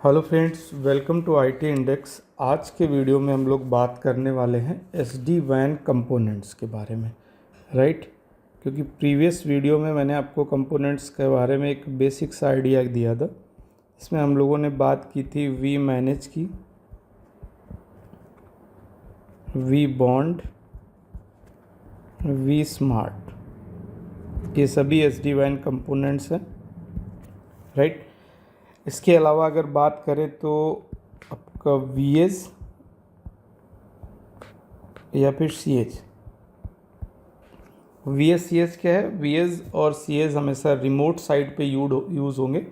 Hello friends, welcome to IT index. आज के video में हम लोग बात करने वाले हैं एसडी वैन कंपोनेंट्स के बारे में, राइट। क्योंकि प्रीवियस वीडियो में मैंने आपको कंपोनेंट्स के बारे में एक बेसिक सा आइडिया दिया था। इसमें हम लोगों ने बात की थी वी मैनेज की, वी बॉन्ड, वी स्मार्ट, ये सभी एसडी वैन कंपोनेंट्स हैं, राइट। इसके अलावा अगर बात करें तो आपका वीएज या फिर सीएज। वीएज सीएज क्या है? वीएज और सीएज हमेशा रिमोट साइड पे यूज़ होंगे।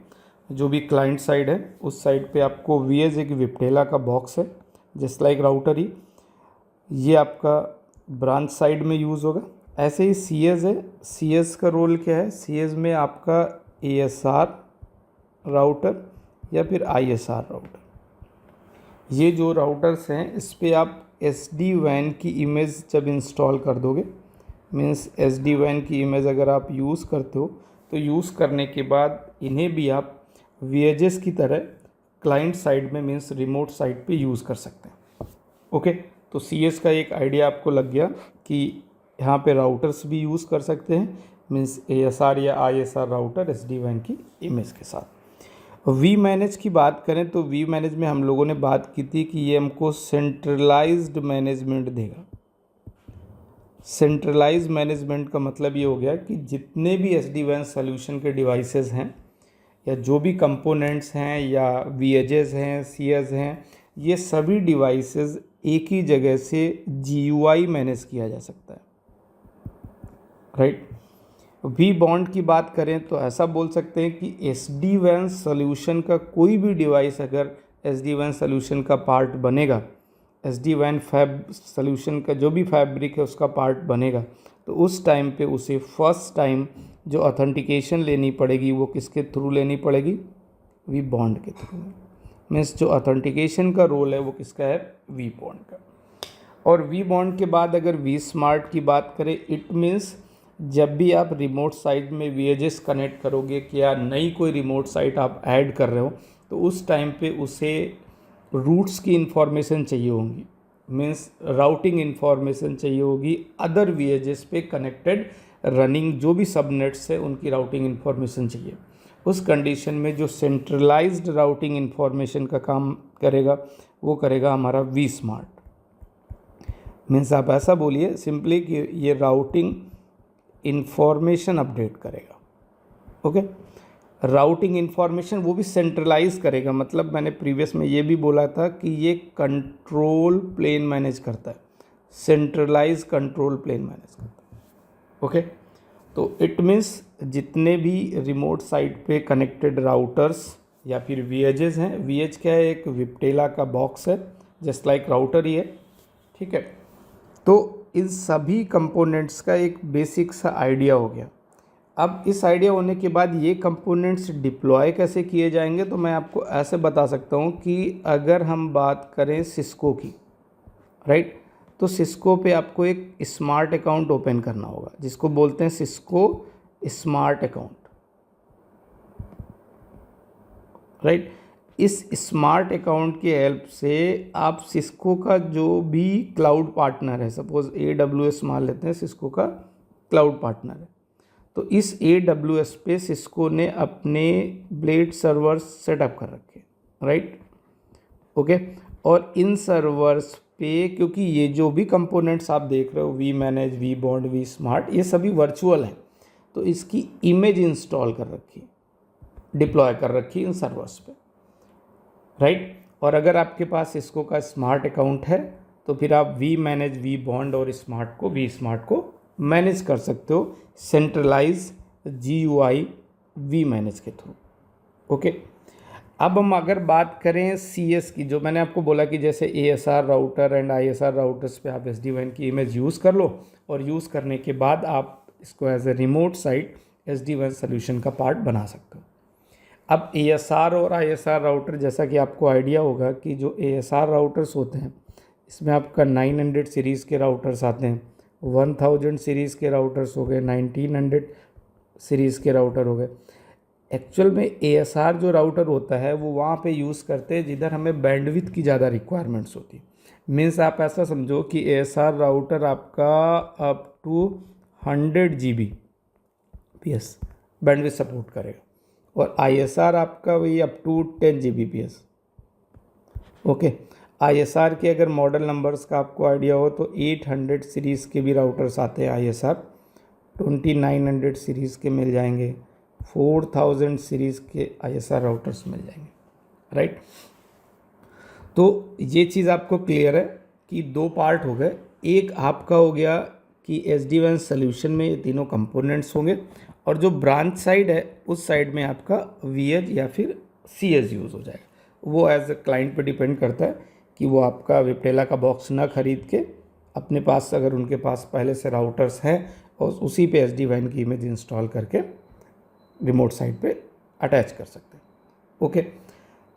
जो भी क्लाइंट साइड है उस साइड पे आपको वीएज एक विप्टेला का बॉक्स है, जस्ट लाइक राउटर ही, ये आपका ब्रांच साइड में यूज़ होगा। ऐसे ही सीएज है। सीएज का रोल क्या है? सीएज में आपका एएसआर राउटर या फिर आईएसआर राउटर, ये जो राउटर्स हैं इस पे आप एसडी वैन की इमेज जब इंस्टॉल कर दोगे, मीन्स एसडी वैन की इमेज अगर आप यूज़ करते हो तो यूज़ करने के बाद इन्हें भी आप वीएचएस की तरह क्लाइंट साइड में, मीन्स रिमोट साइड पे यूज़ कर सकते हैं। ओके, तो सीएस का एक आइडिया आपको लग गया कि यहाँ पे राउटर्स भी यूज़ कर सकते हैं, मीन्स एएसआर या आईएसआर राउटर एसडी वैन की इमेज के साथ। वी मैनेज की बात करें तो वी मैनेज में हम लोगों ने बात की थी कि ये हमको सेंट्रलाइज्ड मैनेजमेंट देगा। सेंट्रलाइज्ड मैनेजमेंट का मतलब ये हो गया कि जितने भी एसडी वैन सोल्यूशन के डिवाइसेस हैं या जो भी कंपोनेंट्स हैं या वीएजेस हैं, सीएस हैं, ये सभी डिवाइसेस एक ही जगह से जीयूआई मैनेज किया जा सकता है, राइट। वी बॉन्ड की बात करें तो ऐसा बोल सकते हैं कि एसडी वैन सोल्यूशन का कोई भी डिवाइस अगर एसडी वैन सोल्यूशन का पार्ट बनेगा, एसडी वैन फैब सोल्यूशन का जो भी फैब्रिक है उसका पार्ट बनेगा, तो उस टाइम पे उसे फर्स्ट टाइम जो ऑथेंटिकेशन लेनी पड़ेगी वो किसके थ्रू लेनी पड़ेगी? वी बॉन्ड के थ्रू। मीन्स जो ऑथेंटिकेशन का रोल है वो किसका है? वी बॉन्ड का। और वी बॉन्ड के बाद अगर वी स्मार्ट की बात करें, इट मीन्स जब भी आप रिमोट साइट में वीएचएस कनेक्ट करोगे या नई कोई रिमोट साइट आप ऐड कर रहे हो तो उस टाइम पे उसे रूट्स की इंफॉर्मेशन चाहिए होगी, मीन्स राउटिंग इंफॉर्मेशन चाहिए होगी, अदर वीएचएस पे कनेक्टेड रनिंग जो भी सबनेट्स है उनकी राउटिंग इंफॉर्मेशन चाहिए। उस कंडीशन में जो सेंट्रलाइज्ड राउटिंग इंफॉर्मेशन का काम करेगा वो करेगा हमारा वी स्मार्ट। मीन्स आप ऐसा बोलिए सिंपली कि ये राउटिंग इंफॉर्मेशन अपडेट करेगा। ओके, राउटिंग इंफॉर्मेशन वो भी सेंट्रलाइज करेगा। मतलब मैंने प्रीवियस में ये भी बोला था कि ये कंट्रोल प्लेन मैनेज करता है, सेंट्रलाइज कंट्रोल प्लेन मैनेज करता है। ओके, तो इट मीन्स जितने भी रिमोट साइट पे कनेक्टेड राउटर्स या फिर वीएचएस हैं, वीएच क्या है? एक विप्टेला का बॉक्स है, जस्ट लाइक राउटर ही है, ठीक है। तो इन सभी कंपोनेंट्स का एक बेसिक सा आइडिया हो गया। अब इस आइडिया होने के बाद ये कंपोनेंट्स डिप्लॉय कैसे किए जाएंगे, तो मैं आपको ऐसे बता सकता हूँ कि अगर हम बात करें सिस्को की, राइट, तो सिस्को पे आपको एक स्मार्ट अकाउंट ओपन करना होगा जिसको बोलते हैं सिस्को स्मार्ट अकाउंट, राइट। इस स्मार्ट अकाउंट की हेल्प से आप सिस्को का जो भी क्लाउड पार्टनर है, सपोज AWS मान लेते हैं सिस्को का क्लाउड पार्टनर है, तो इस AWS पे सिस्को ने अपने ब्लेड सर्वर्स सेटअप कर रखे, राइट। ओके, और इन सर्वर्स पे क्योंकि ये जो भी कंपोनेंट्स आप देख रहे हो, vManage, vBond, vSmart, ये सभी वर्चुअल हैं, तो इसकी इमेज इंस्टॉल कर रखी, डिप्लॉय कर रखी इन सर्वर्स पे, राइट। और अगर आपके पास सिस्को का स्मार्ट अकाउंट है तो फिर आप वी मैनेज, वी बॉन्ड और वी स्मार्ट को मैनेज कर सकते हो सेंट्रलाइज GUI वी मैनेज के थ्रू। ओके, अब हम अगर बात करें CS की, जो मैंने आपको बोला कि जैसे ASR router and ISR routers पे आप SD WAN की इमेज यूज़ कर लो और यूज़ करने के बाद आप इसको as a remote site SD WAN solution का पार्ट बना सकते हो। अब ASR और ISR राउटर, जैसा कि आपको आइडिया होगा कि जो ASR राउटर्स होते हैं इसमें आपका 900 सीरीज़ के राउटर्स आते हैं, 1000 सीरीज़ के राउटर्स हो गए, 1900 सीरीज़ के राउटर हो गए। एक्चुअल में ASR जो राउटर होता है वो वहाँ पे यूज़ करते हैं जिधर हमें बैंडविड्थ की ज़्यादा रिक्वायरमेंट्स होती है। मीन्स आप ऐसा समझो कि ASR राउटर आपका up to 100 Gbps bandwidth support करेगा और ISR आपका वही up to 10 Gbps। Okay, ISR के अगर मॉडल नंबर्स का आपको आइडिया हो तो 800 सीरीज़ के भी राउटर्स आते हैं ISR, 2900 सीरीज़ के मिल जाएंगे, 4000 सीरीज़ के ISR राउटर्स मिल जाएंगे, राइट। तो ये चीज़ आपको क्लियर है कि दो पार्ट हो गए। एक आपका हो गया कि SD-WAN सॉल्यूशन में ये तीनों कंपोनेंट्स होंगे और जो ब्रांच साइड है उस साइड में आपका VH या फिर CS यूज़ हो जाएगा। वो एज ए क्लाइंट पे डिपेंड करता है कि वो आपका विप्टेला का बॉक्स ना खरीद के अपने पास, अगर उनके पास पहले से राउटर्स हैं और उसी पे SD-WAN की इमेज इंस्टॉल करके रिमोट साइट पे अटैच कर सकते हैं। ओके,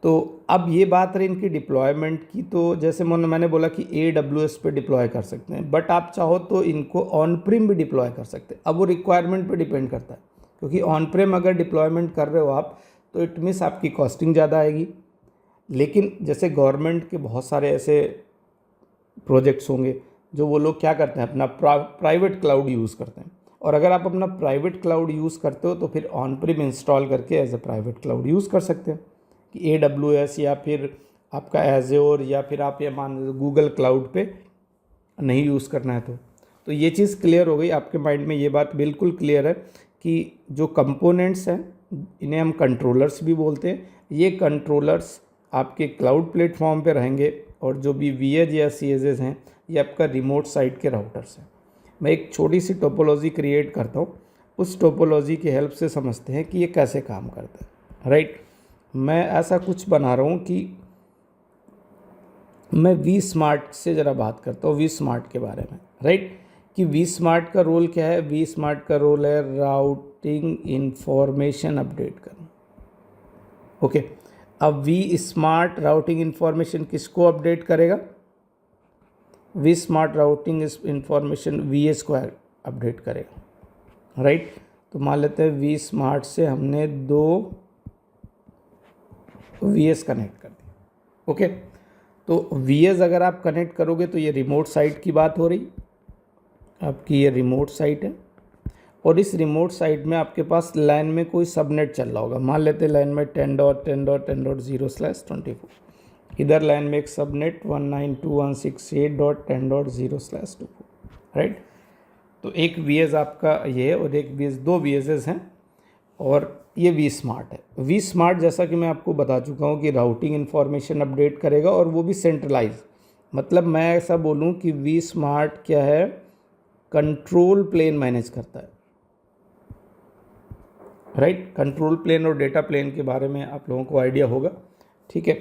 तो अब ये बात रही इनकी डिप्लॉयमेंट की। तो जैसे मैंने बोला कि AWS पे डिप्लॉय कर सकते हैं, बट आप चाहो तो इनको ऑन प्रिम भी डिप्लॉय कर सकते हैं। अब वो रिक्वायरमेंट पे डिपेंड करता है, क्योंकि ऑन प्रिम अगर डिप्लॉयमेंट कर रहे हो आप तो इट मीन्स आपकी कॉस्टिंग ज़्यादा आएगी। लेकिन जैसे गवर्नमेंट के बहुत सारे ऐसे प्रोजेक्ट्स होंगे जो वो लोग क्या करते हैं, अपना प्राइवेट क्लाउड यूज़ करते हैं, और अगर आप अपना प्राइवेट क्लाउड यूज़ करते हो तो फिर ऑन प्रिम इंस्टॉल करके as a private cloud use कर सकते हैं कि AWS या फिर आपका एज़्योर या फिर आप ये मान लो गूगल क्लाउड पे नहीं यूज़ करना है। तो ये चीज़ क्लियर हो गई आपके माइंड में, ये बात बिल्कुल क्लियर है कि जो कंपोनेंट्स हैं इन्हें हम कंट्रोलर्स भी बोलते हैं। ये कंट्रोलर्स आपके क्लाउड प्लेटफॉर्म पे रहेंगे और जो भी VH या CSs हैं ये आपका रिमोट साइट के राउटर्स हैं। मैं एक छोटी सी टोपोलॉजी क्रिएट करता हूँ, उस टोपोलॉजी की हेल्प से समझते हैं कि ये कैसे काम करता है, राइट। मैं ऐसा कुछ बना रहा हूँ कि मैं vSmart से ज़रा बात करता हूँ, vSmart के बारे में, राइट, कि vSmart का रोल क्या है। vSmart का रोल है राउटिंग इंफॉर्मेशन अपडेट करना। ओके, अब vSmart राउटिंग इंफॉर्मेशन किसको अपडेट करेगा? vSmart राउटिंग इंफॉर्मेशन VH को अपडेट करेगा, राइट। तो मान लेते हैं vSmart से हमने 2 VS कनेक्ट कर दिया। ओके, तो VS अगर आप कनेक्ट करोगे तो ये रिमोट साइट की बात हो रही, आपकी ये रिमोट साइट है और इस रिमोट साइट में आपके पास लाइन में कोई सबनेट चल रहा होगा। मान लेते हैं लाइन में 10.10.10.0/24, इधर लाइन में एक सबनेट 192.168.10.0/24, राइट। तो एक VS आपका ये है और एक VS, 2 VSs हैं और ये vSmart है। vSmart जैसा कि मैं आपको बता चुका हूँ कि राउटिंग इन्फॉर्मेशन अपडेट करेगा और वो भी सेंट्रलाइज। मतलब मैं ऐसा बोलूँ कि vSmart क्या है, कंट्रोल प्लेन मैनेज करता है, राइट। कंट्रोल प्लेन और डेटा प्लेन के बारे में आप लोगों को आइडिया होगा, ठीक है।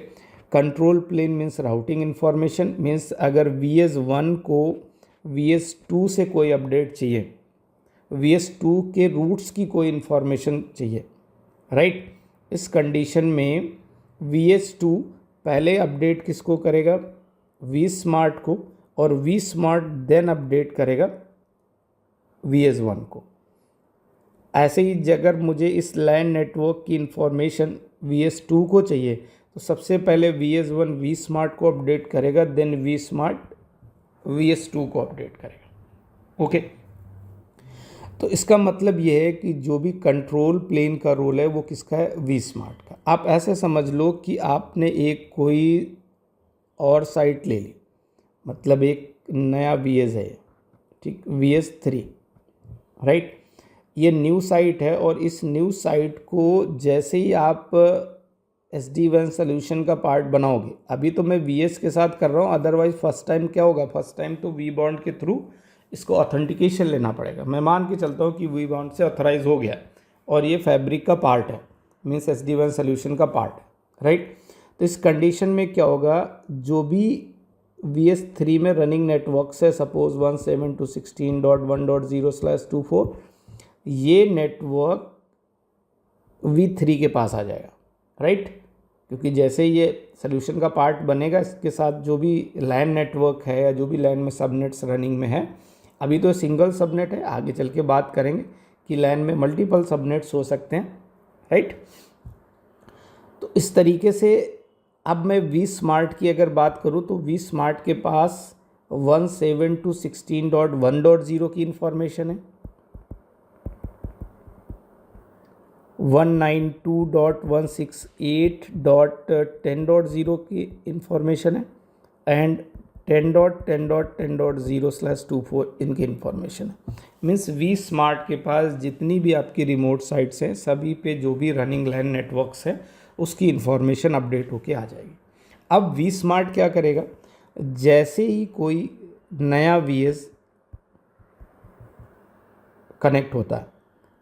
Control plane means routing information, means अगर VS1 को VS2 से कोई अपडेट चाहिए, VS2 के रूट्स की कोई इन्फॉर्मेशन चाहिए, राइट। इस कंडीशन में VS2 पहले अपडेट किसको करेगा? vSmart को, और vSmart देन अपडेट करेगा VS1 को। ऐसे ही अगर मुझे इस लैन नेटवर्क की इंफॉर्मेशन VS2 को चाहिए तो सबसे पहले VS1 vSmart को अपडेट करेगा, देन vSmart VS2 को अपडेट करेगा। ओके, तो इसका मतलब ये है कि जो भी कंट्रोल प्लेन का रोल है वो किसका है? vSmart का। आप ऐसे समझ लो कि आपने एक कोई और साइट ले ली, मतलब एक नया VS है, ठीक, VS3, राइट। ये न्यू साइट है और इस न्यू साइट को जैसे ही आप SD-WAN सॉल्यूशन का पार्ट बनाओगे, अभी तो मैं VS के साथ कर रहा हूँ, अदरवाइज फर्स्ट टाइम क्या होगा, फर्स्ट टाइम तो vBond के थ्रू इसको ऑथेंटिकेशन लेना पड़ेगा। मैं मान के चलता हूँ कि vBond से ऑथराइज हो गया और ये फैब्रिक का पार्ट है, मीन्स SD-WAN सॉल्यूशन का पार्ट है, राइट। तो इस कंडीशन में क्या होगा, जो भी VS3 में रनिंग नेटवर्क है, सपोज 172.16.1.0/24, ये नेटवर्क V3 के पास आ जाएगा, राइट। क्योंकि जैसे ये सोल्यूशन का पार्ट बनेगा, इसके साथ जो भी लैन नेटवर्क है या जो भी लैन में सबनेट्स रनिंग में है, अभी तो सिंगल सबनेट है, आगे चल के बात करेंगे कि लैन में मल्टीपल सबनेट्स हो सकते हैं, राइट। तो इस तरीके से अब मैं वी स्मार्ट की अगर बात करूँ तो वी स्मार्ट के पास 172.16.1.0 की इंफॉर्मेशन है, 192.168.10.0 की इंफॉर्मेशन है एंड 10.10.10.0/24 इनकी इंफॉर्मेशन है। मीन्स वी स्मार्ट के पास जितनी भी आपकी रिमोट साइट्स हैं सभी पे जो भी रनिंग लैन नेटवर्क्स है उसकी इंफॉर्मेशन अपडेट होके आ जाएगी। अब वी स्मार्ट क्या करेगा, जैसे ही कोई नया वीएस कनेक्ट होता है,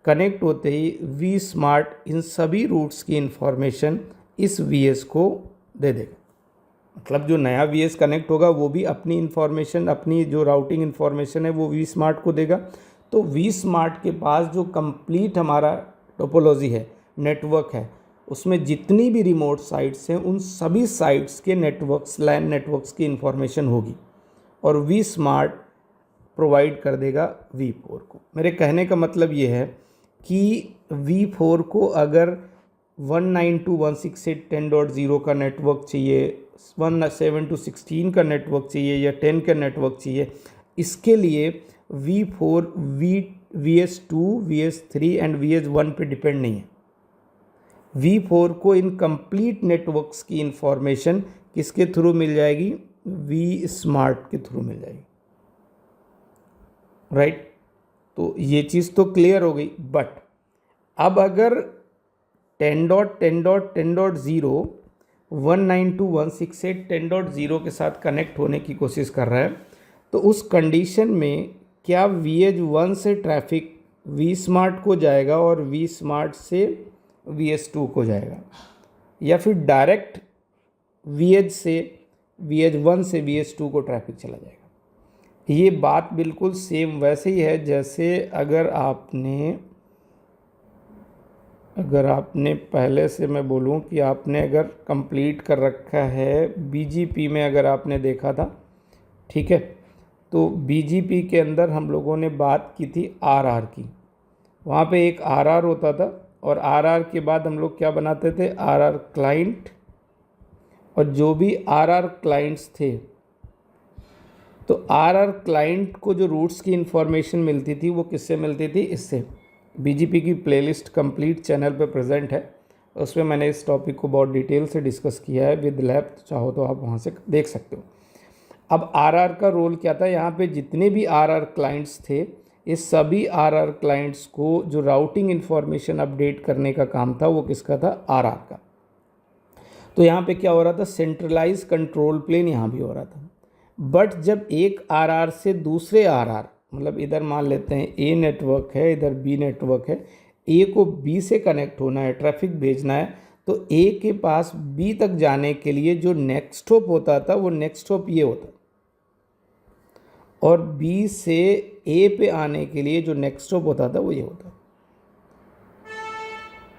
कनेक्ट होते ही वी स्मार्ट इन सभी रूट्स की इंफॉर्मेशन इस वीएस को दे देगा। मतलब जो नया वीएस कनेक्ट होगा वो भी अपनी इंफॉर्मेशन, अपनी जो राउटिंग इंफॉर्मेशन है वो वी स्मार्ट को देगा। तो वी स्मार्ट के पास जो कंप्लीट हमारा टोपोलॉजी है, नेटवर्क है, उसमें जितनी भी रिमोट साइट्स हैं उन सभी साइट्स के नेटवर्क्स, लैन नेटवर्क्स की इंफॉर्मेशन होगी और वी स्मार्ट प्रोवाइड कर देगा V4 को। मेरे कहने का मतलब ये है कि V4 को अगर 192.168.10.0 का नेटवर्क चाहिए, 172.16 का नेटवर्क चाहिए या 10 का नेटवर्क चाहिए, इसके लिए V4 VS2 VS3 and VS1 पे डिपेंड नहीं है। V4 को इन कंप्लीट नेटवर्क्स की इंफॉर्मेशन किसके थ्रू मिल जाएगी, वी स्मार्ट के थ्रू मिल जाएगी, राइट। तो ये चीज़ तो क्लियर हो गई। बट अब अगर 10.10.10.0 192.168.10.0 के साथ कनेक्ट होने की कोशिश कर रहा है तो उस कंडीशन में क्या VH1 से ट्रैफिक वी स्मार्ट को जाएगा और वी स्मार्ट से VS2 को जाएगा, या फिर डायरेक्ट VH1 से VS2 को ट्रैफिक चला जाएगा। ये बात बिल्कुल सेम वैसे ही है जैसे अगर आपने पहले से मैं बोलूं कि आपने अगर कंप्लीट कर रखा है BGP में, अगर आपने देखा था, ठीक है, तो BGP के अंदर हम लोगों ने बात की थी RR की। वहाँ पे एक RR होता था और RR के बाद हम लोग क्या बनाते थे, RR क्लाइंट, और जो भी RR क्लाइंट्स थे तो RR क्लाइंट को जो रूट्स की इंफॉर्मेशन मिलती थी वो किससे मिलती थी, इससे। BGP की प्लेलिस्ट कंप्लीट चैनल पे प्रेजेंट है, उसमें मैंने इस टॉपिक को बहुत डिटेल से डिस्कस किया है विद लैब, तो चाहो तो आप वहाँ से देख सकते हो। अब RR का रोल क्या था, यहाँ पे जितने भी RR क्लाइंट्स थे इस सभी RR क्लाइंट्स को जो राउटिंग इंफॉर्मेशन अपडेट करने का काम था वो किसका था, RR का। तो यहाँ पे क्या हो रहा था, सेंट्रलाइज कंट्रोल प्लेन यहाँ भी हो रहा था। बट जब एक RR से दूसरे RR, मतलब इधर मान लेते हैं A नेटवर्क है, इधर B नेटवर्क है, A को B से कनेक्ट होना है, ट्रैफिक भेजना है, तो A के पास B तक जाने के लिए जो नेक्स्ट हॉप होता था वो नेक्स्ट हॉप ये होता, और B से A पे आने के लिए जो नेक्स्ट हॉप होता था वो ये होता।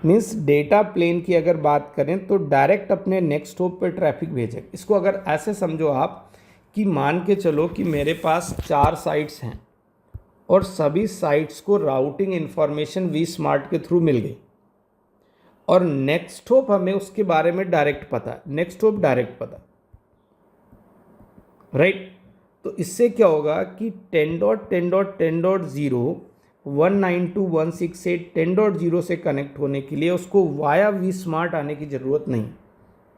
मीन्स डेटा प्लेन की अगर बात करें तो डायरेक्ट अपने नेक्स्ट हॉप पे ट्रैफिक भेजे। इसको अगर ऐसे समझो आप कि मान के चलो कि मेरे पास 4 साइट्स हैं और सभी साइट्स को राउटिंग इंफॉर्मेशन वी स्मार्ट के थ्रू मिल गई और नेक्स्ट हॉप हमें उसके बारे में डायरेक्ट पता है, नेक्स्ट हॉप डायरेक्ट पता, राइट। तो इससे क्या होगा कि 10.10.10.0 192.168.10.0 से कनेक्ट होने के लिए उसको वाया वी स्मार्ट आने की ज़रूरत नहीं,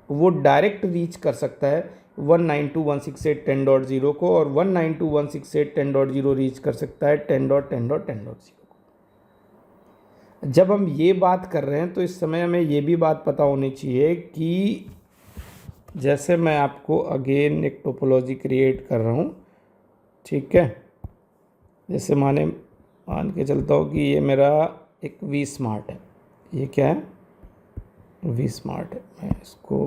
वो डायरेक्ट रीच कर सकता है 192.168.10.0 को, और 192.168.10.0 रीच कर सकता है 10.10.10.0 को। जब हम ये बात कर रहे हैं तो इस समय हमें ये भी बात पता होनी चाहिए कि जैसे मैं आपको अगेन एक टोपोलॉजी क्रिएट कर रहा हूँ, ठीक है, जैसे मान के चलता हूँ कि ये मेरा एक वी स्मार्ट है, ये क्या है, वी स्मार्ट है, मैं इसको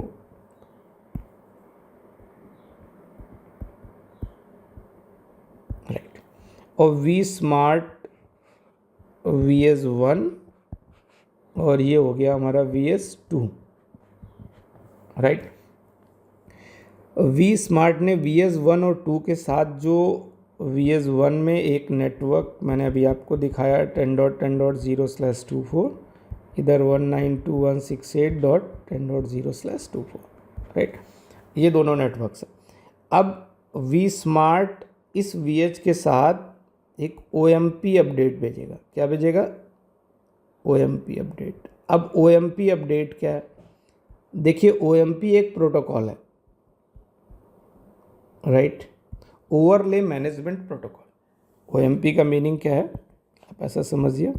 राइट, और वी स्मार्ट VS1 और ये हो गया हमारा VS2, राइट। वी स्मार्ट ने VS1 और 2 के साथ जो VS1 में एक नेटवर्क मैंने अभी आपको दिखाया 10.10.0/24 इधर 192.168.10.0/24, राइट। ये दोनों नेटवर्क्स हैं। अब वी स्मार्ट इस वी एच के साथ एक ओ एम पी अपडेट भेजेगा। क्या भेजेगा? O M P update. अब ओ एम पी अपडेट क्या है? देखिए, ओ एम पी एक प्रोटोकॉल है, right, overlay management protocol. O M P का मीनिंग क्या है, आप ऐसा समझिए,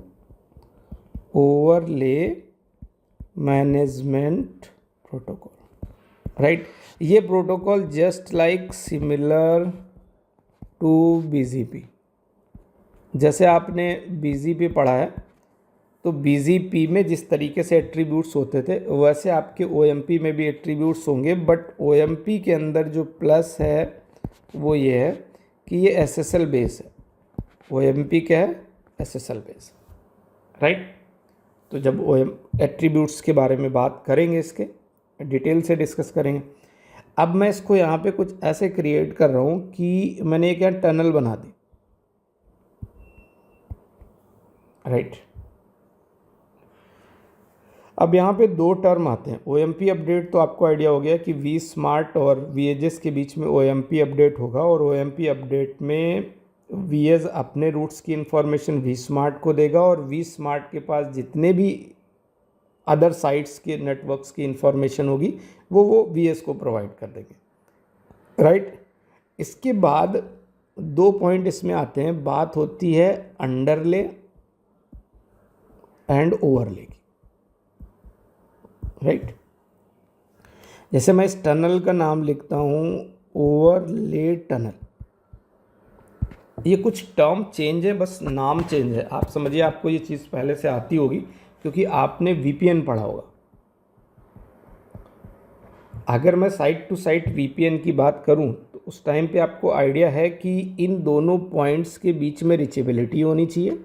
ओवरले मैनेजमेंट प्रोटोकॉल, राइट। ये protocol just like similar to BGP. जैसे आपने बीजीपी पढ़ा है, तो बीजीपी में जिस तरीके से एट्रीब्यूट्स होते थे वैसे आपके ओएमपी में भी एट्रीब्यूट्स होंगे, बट ओएमपी के अंदर जो प्लस है वो ये है कि ये एसएसएल बेस है। ओएमपी क्या है? SSL base, right. तो जब ओएम एट्रीब्यूट्स के बारे में बात करेंगे, इसके डिटेल से डिस्कस करेंगे। अब मैं इसको यहाँ पे कुछ ऐसे क्रिएट कर रहा हूँ कि मैंने एक यहाँ टनल बना दी, राइट। अब यहाँ पे दो टर्म आते हैं। ओ एम पी अपडेट तो आपको आइडिया हो गया कि वी स्मार्ट और वी एजेस के बीच में ओ एम पी अपडेट होगा, और ओ एम पी अपडेट में वी एज अपने रूट्स की इंफॉर्मेशन वी स्मार्ट को देगा, और वी स्मार्ट के पास जितने भी अदर साइट्स के नेटवर्क्स की इंफॉर्मेशन होगी वो वी एस को प्रोवाइड कर देंगे, राइट। इसके बाद दो पॉइंट इसमें आते हैं। बात होती है अंडरले एंड ओवरले की, राइट। जैसे मैं इस टनल का नाम लिखता हूँ ओवरले टनल। ये कुछ टर्म चेंज है, बस नाम चेंज है। आप समझिए, आपको ये चीज़ पहले से आती होगी क्योंकि आपने वीपीएन पढ़ा होगा। अगर मैं साइट टू साइट वीपीएन की बात करूं तो उस टाइम पे आपको आइडिया है कि इन दोनों पॉइंट्स के बीच में रीचेबिलिटी होनी चाहिए,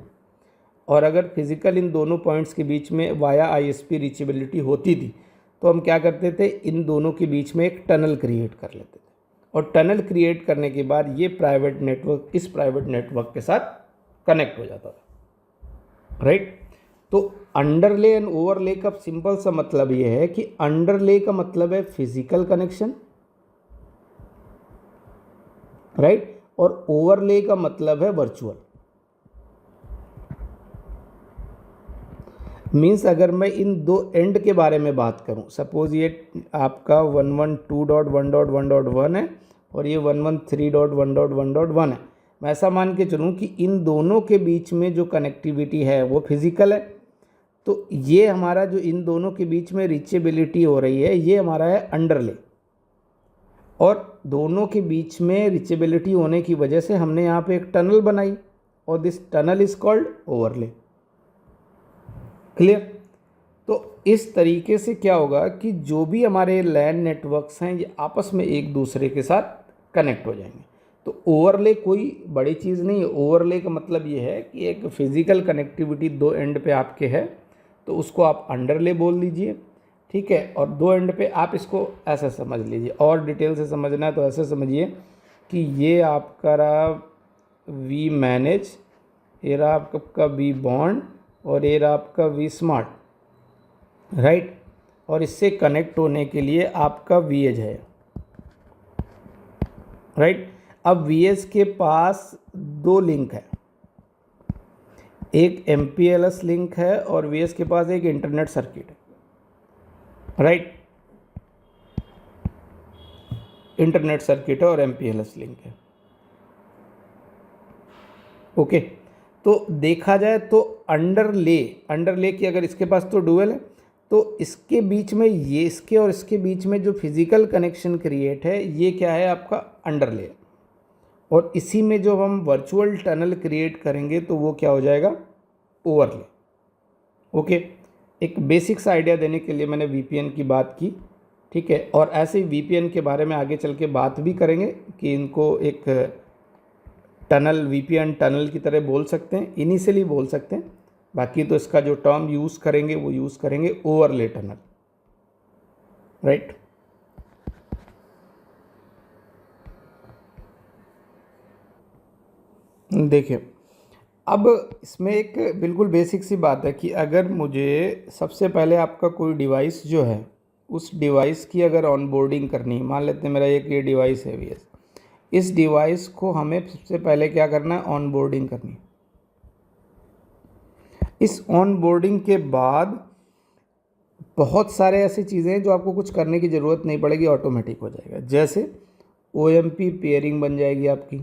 और अगर फिजिकल इन दोनों पॉइंट्स के बीच में वाया आईएसपी रीचेबिलिटी होती थी तो हम क्या करते थे, इन दोनों के बीच में एक टनल क्रिएट कर लेते थे, और टनल क्रिएट करने के बाद ये प्राइवेट नेटवर्क इस प्राइवेट नेटवर्क के साथ कनेक्ट हो जाता था, राइट। तो अंडरले एंड ओवरले का सिंपल सा मतलब ये है कि अंडरले का मतलब है फिजिकल कनेक्शन, राइट, और ओवरले का मतलब है वर्चुअल। मीन्स अगर मैं इन दो एंड के बारे में बात करूं, सपोज ये आपका 112.1.1.1 है और ये 113.1.1.1 है। मैं ऐसा मान के चलूं कि इन दोनों के बीच में जो कनेक्टिविटी है वो फिजिकल है, तो ये हमारा जो इन दोनों के बीच में रीचेबिलिटी हो रही है ये हमारा है अंडरले, और दोनों के बीच में रीचेबिलिटी होने की वजह से हमने यहाँ पे एक टनल बनाई, और this tunnel is called overlay. Clear? तो इस तरीके से क्या होगा कि जो भी हमारे लैन नेटवर्क्स हैं ये आपस में एक दूसरे के साथ कनेक्ट हो जाएंगे। तो ओवरले कोई बड़ी चीज़ नहीं है। ओवरले का मतलब ये है कि एक फिजिकल कनेक्टिविटी दो एंड पे आपके है, तो उसको आप अंडरले बोल लीजिए, ठीक है। और दो एंड पे आप इसको ऐसा समझ लीजिए, और डिटेल से समझना है तो ऐसे समझिए कि ये आपका रहा वी मैनेज, ये रहा आपका वी बॉन्ड, और ये रहा आपका वी स्मार्ट, राइट। और इससे कनेक्ट होने के लिए आपका वी एज है, राइट। अब वी एज के पास दो लिंक है, एक MPLS लिंक है और वी एज के पास एक इंटरनेट सर्किट है, राइट। इंटरनेट सर्किट है और MPLS लिंक है, ओके। तो देखा जाए तो अंडरले की अगर इसके पास तो डुअल है, तो इसके बीच में ये इसके और इसके बीच में जो फिजिकल कनेक्शन क्रिएट है ये क्या है, आपका अंडरले। और इसी में जो हम वर्चुअल टनल क्रिएट करेंगे तो वो क्या हो जाएगा, ओवरले, ओके। एक बेसिक्स आइडिया देने के लिए मैंने वीपीएन की बात की, ठीक है। और ऐसे ही वीपीएन के बारे में आगे चल के बात भी करेंगे कि इनको एक टनल, वीपीएन टनल की तरह बोल सकते हैं, इनिशियली बोल सकते हैं। बाकी तो इसका जो टर्म यूज़ करेंगे वो यूज़ करेंगे ओवरले टनल, राइट। देखिए, अब इसमें एक बिल्कुल बेसिक सी बात है कि अगर मुझे सबसे पहले आपका कोई डिवाइस जो है उस डिवाइस की अगर ऑनबोर्डिंग करनी है, मान लेते हैं मेरा एक ये डिवाइस है VS, इस डिवाइस को हमें सबसे पहले क्या करना है, ऑनबोर्डिंग करनी है। इस ऑनबोर्डिंग के बाद बहुत सारे ऐसी चीज़ें हैं जो आपको कुछ करने की ज़रूरत नहीं पड़ेगी, ऑटोमेटिक हो जाएगा। जैसे OMP पेयरिंग बन जाएगी आपकी,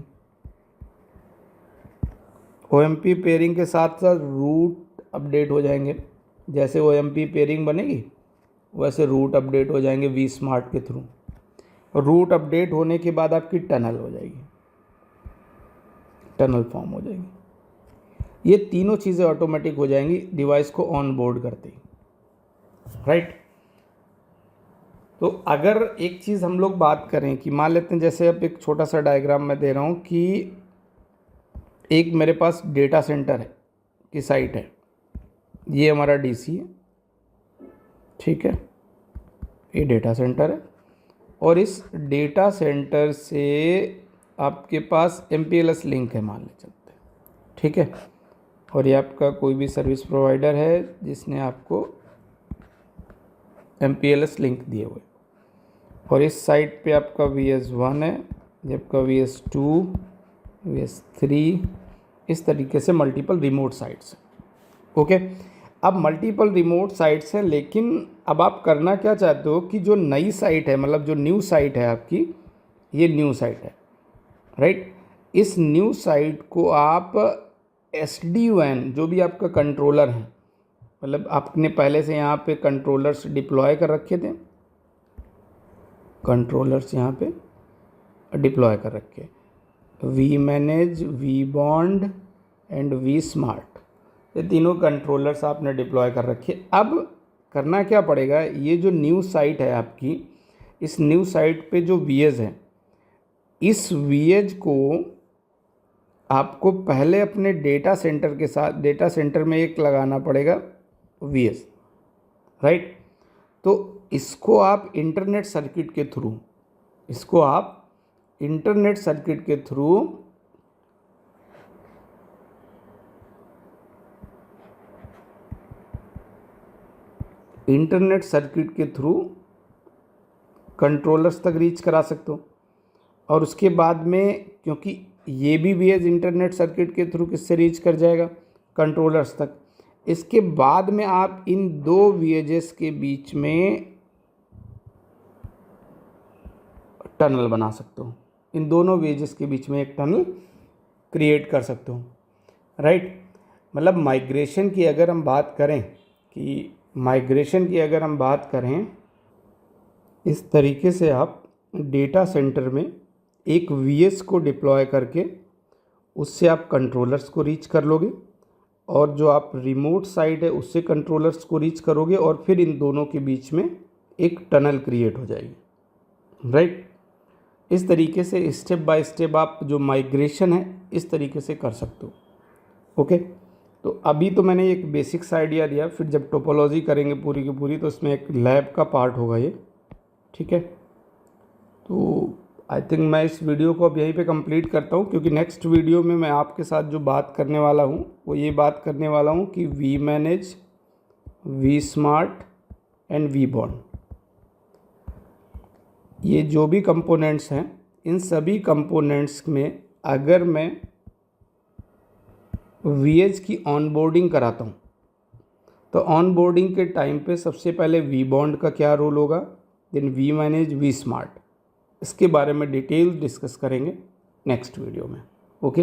OMP पेयरिंग के साथ साथ रूट अपडेट हो जाएंगे। जैसे OMP पेयरिंग बनेगी वैसे रूट अपडेट हो जाएंगे vSmart के थ्रू। रूट अपडेट होने के बाद आपकी टनल हो जाएगी, टनल फॉर्म हो जाएगी। ये तीनों चीज़ें ऑटोमेटिक हो जाएंगी डिवाइस को ऑन बोर्ड करते ही, राइट। तो अगर एक चीज़ हम लोग बात करें कि मान लेते हैं, जैसे अब एक छोटा सा डायग्राम मैं दे रहा हूँ कि एक मेरे पास डेटा सेंटर है की साइट है, ये हमारा DC है, ठीक है, ये डेटा सेंटर है और इस डेटा सेंटर से आपके पास MPLS लिंक है मान ले चलते हैं, ठीक है। और ये आपका कोई भी सर्विस प्रोवाइडर है जिसने आपको MPLS लिंक दिए हुए, और इस साइट पे आपका VS1 है, ये आपका VS2, VS3, इस तरीके से मल्टीपल रिमोट साइट्स हैं। ओके, अब मल्टीपल रिमोट साइट्स हैं, लेकिन अब आप करना क्या चाहते हो कि जो नई साइट है, मतलब जो न्यू साइट है आपकी, ये न्यू साइट है, राइट। इस न्यू साइट को आप SD-WAN जो भी आपका कंट्रोलर है, मतलब आपने पहले से यहाँ पे कंट्रोलर्स डिप्लॉय कर रखे थे, कंट्रोलर्स यहाँ पे डिप्लॉय कर रखे, vManage, vBond एंड vSmart, ये तीनों कंट्रोलर्स आपने डिप्लॉय कर रखे। अब करना क्या पड़ेगा, ये जो न्यू साइट है आपकी, इस न्यू साइट पे जो VS है, इस VS को आपको पहले अपने डेटा सेंटर के साथ, डेटा सेंटर में एक लगाना पड़ेगा VS, राइट। तो इसको आप इंटरनेट सर्किट के थ्रू, इसको आप इंटरनेट सर्किट के थ्रू कंट्रोलर्स तक रीच करा सकते हो। और उसके बाद में, क्योंकि ये भी VS इंटरनेट सर्किट के थ्रू किससे रीच कर जाएगा, कंट्रोलर्स तक, इसके बाद में आप इन दो VSs के बीच में टनल बना सकते हो, इन दोनों VSs के बीच में एक टनल क्रिएट कर सकते हो, राइट। मतलब माइग्रेशन की अगर हम बात करें इस तरीके से आप डेटा सेंटर में एक VS को डिप्लॉय करके उससे आप कंट्रोलर्स को रीच कर लोगे, और जो आप रिमोट साइट है उससे कंट्रोलर्स को रीच करोगे, और फिर इन दोनों के बीच में एक टनल क्रिएट हो जाएगी, राइट। इस तरीके से स्टेप बाय स्टेप आप जो माइग्रेशन है इस तरीके से कर सकते हो। ओके, तो अभी तो मैंने एक बेसिक्स आइडिया दिया, फिर जब टोपोलॉजी करेंगे पूरी की पूरी तो इसमें एक लैब का पार्ट होगा ये, ठीक है। तो आई थिंक मैं इस वीडियो को अब यहीं पे कंप्लीट करता हूँ, क्योंकि नेक्स्ट वीडियो में मैं आपके साथ जो बात करने वाला हूँ वो ये बात करने वाला हूँ कि vManage, vSmart एंड vBond, ये जो भी कंपोनेंट्स हैं, इन सभी कंपोनेंट्स में अगर मैं VS की ऑनबोर्डिंग कराता हूँ तो ऑनबोर्डिंग के टाइम पे सबसे पहले vBond का क्या रोल होगा, देन vManage, vSmart, इसके बारे में डिटेल डिस्कस करेंगे नेक्स्ट वीडियो में। ओके।